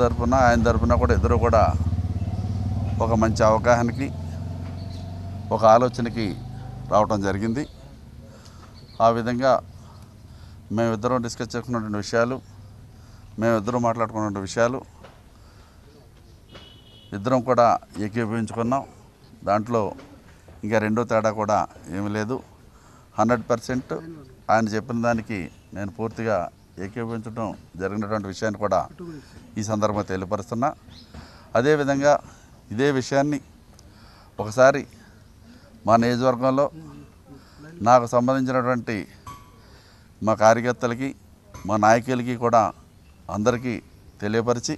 తరపున ఆయన తరపున కూడా ఇద్దరు కూడా ఒక మంచి అవగాహనకి ఒక ఆలోచనకి రావటం జరిగింది. ఆ విధంగా మేమిద్దరం డిస్కస్ చేసుకున్నటువంటి విషయాలు, మేమిద్దరం మాట్లాడుకున్న విషయాలు ఇద్దరం కూడా ఏకీభవించుకున్నాం. దాంట్లో ఇంకా రెండో తేడా కూడా ఏమీ లేదు. 100% ఆయన చెప్పిన దానికి నేను పూర్తిగా ఏకీభవించడం జరిగినటువంటి విషయాన్ని కూడా ఈ సందర్భంగా తెలియపరుస్తున్నా. అదేవిధంగా ఇదే విషయాన్ని ఒకసారి మా నియోజకవర్గంలో నాకు సంబంధించినటువంటి మా కార్యకర్తలకి, మా నాయకులకి కూడా అందరికీ తెలియపరిచి,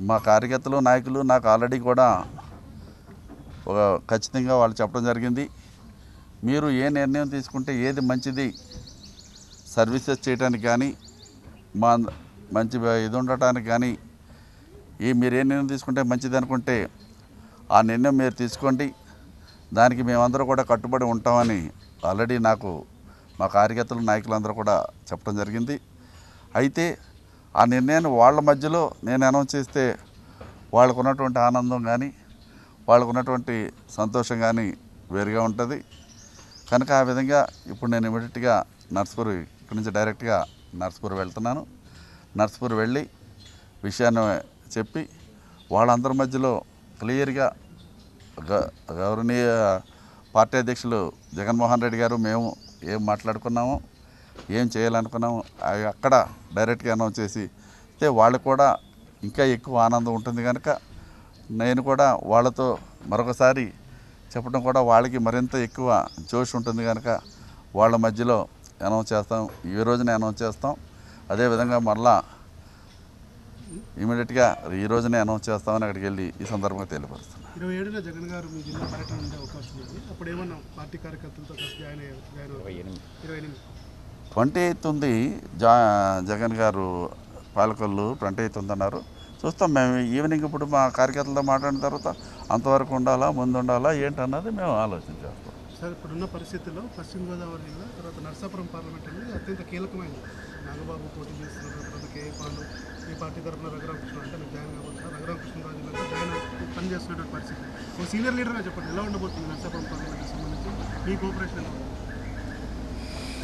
మా కార్యకర్తలు నాయకులు నాకు ఆల్రెడీ కూడా ఒక ఖచ్చితంగా వాళ్ళు చెప్పడం జరిగింది. మీరు ఏ నిర్ణయం తీసుకుంటే ఏది మంచిది సర్వీసెస్ చేయడానికి కానీ, మా మంచి ఇది ఉండటానికి కానీ, మీరు ఏ నిర్ణయం తీసుకుంటే మంచిది అనుకుంటే ఆ నిర్ణయం మీరు తీసుకోండి, దానికి మేమందరూ కూడా కట్టుబడి ఉంటామని ఆల్రెడీ నాకు మా కార్యకర్తలు నాయకులందరూ కూడా చెప్పడం జరిగింది. అయితే ఆ నిర్ణయాన్ని వాళ్ళ మధ్యలో నేను అనౌన్స్ చేస్తే వాళ్ళకు ఉన్నటువంటి ఆనందం కానీ, వాళ్ళకు ఉన్నటువంటి సంతోషం కానీ వేరుగా ఉంటుంది. కనుక ఆ విధంగా ఇప్పుడు నేను ఇమీడియట్గా నర్సాపూర్, ఇక్కడి నుంచి డైరెక్ట్గా నర్సాపూర్ వెళ్తున్నాను. నర్సాపూర్ వెళ్ళి విషయాన్ని చెప్పి వాళ్ళందరి మధ్యలో క్లియర్గా గౌరవనీయ పార్టీ అధ్యక్షులు జగన్మోహన్ రెడ్డి గారు మేము ఏం మాట్లాడుకున్నామో, ఏం చేయాలనుకున్నామో అవి అక్కడ డైరెక్ట్గా అనౌన్స్ చేసి అయితే వాళ్ళకు కూడా ఇంకా ఎక్కువ ఆనందం ఉంటుంది. కనుక నేను కూడా వాళ్ళతో మరొకసారి చెప్పడం కూడా వాళ్ళకి మరింత ఎక్కువ జోష్ ఉంటుంది. కనుక వాళ్ళ మధ్యలో అనౌన్స్ చేస్తాం, ఈ రోజునే అనౌన్స్ చేస్తాం. అదేవిధంగా మళ్ళా ఇమీడియట్గా ఈ రోజునే అనౌన్స్ చేస్తామని అక్కడికి వెళ్ళి ఈ సందర్భంగా తెలియపరుస్తున్నాను. 27న జగన్ గారు మీ జిల్లా పర్యటన ఉండే అవకాశం ఉంది. అప్పుడు ఏమన్నా పార్టీ కార్యకర్తలతో జాయిన్ 28 ఉంది జగన్ గారు పాలకొల్లు 28 ఉందన్నారు. చూస్తాం మేము ఈవినింగ్. ఇప్పుడు మా కార్యకర్తలతో మాట్లాడిన తర్వాత అంతవరకు ఉండాలా, ముందు ఉండాలా ఏంటన్నది మేము ఆలోచన చేస్తాం. సార్, ఇప్పుడున్న పరిస్థితుల్లో పశ్చిమ గోదావరి జిల్లా తర్వాత నర్సాపురం పార్లమెంట్ అనేది అత్యంత కీలకమైనది. నాగబాబు పోటీ చేస్తున్నారు, తర్వాత కేఏ పాండు ఈ పార్టీ తరఫున రఘురామకృష్ణ అంటే మీకు జాయిన్ కాబోతున్నారు. రఘురామకృష్ణరాజు జాయిన్ పనిచేస్తున్నటువంటి పరిస్థితి. ఒక సీనియర్ లీడర్గా చెప్పండి, ఎలా ఉండబోతుంది నర్సాపురం పార్లమెంట్కి సంబంధించి మీ కోఆపరేషన్ ఎలా ఉంది?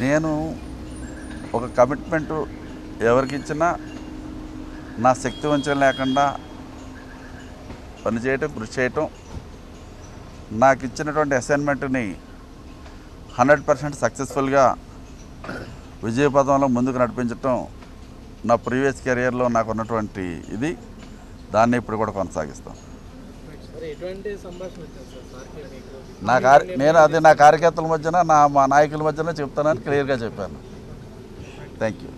నేను ఒక కమిట్మెంటు ఎవరికి ఇచ్చినా నా శక్తి వంచన లేకుండా పనిచేయటం, కృషి చేయటం, నాకు ఇచ్చినటువంటి అసైన్మెంట్ని 100% సక్సెస్ఫుల్గా విజయపథంలో ముందుకు నడిపించటం నా ప్రీవియస్ కెరియర్లో నాకు ఉన్నటువంటి ఇది. దాన్ని ఇప్పుడు కూడా కొనసాగిస్తాం. నా కార్యకర్తల మధ్యన మా నాయకుల మధ్యన చెప్తానని క్లియర్గా చెప్పాను. Thank you.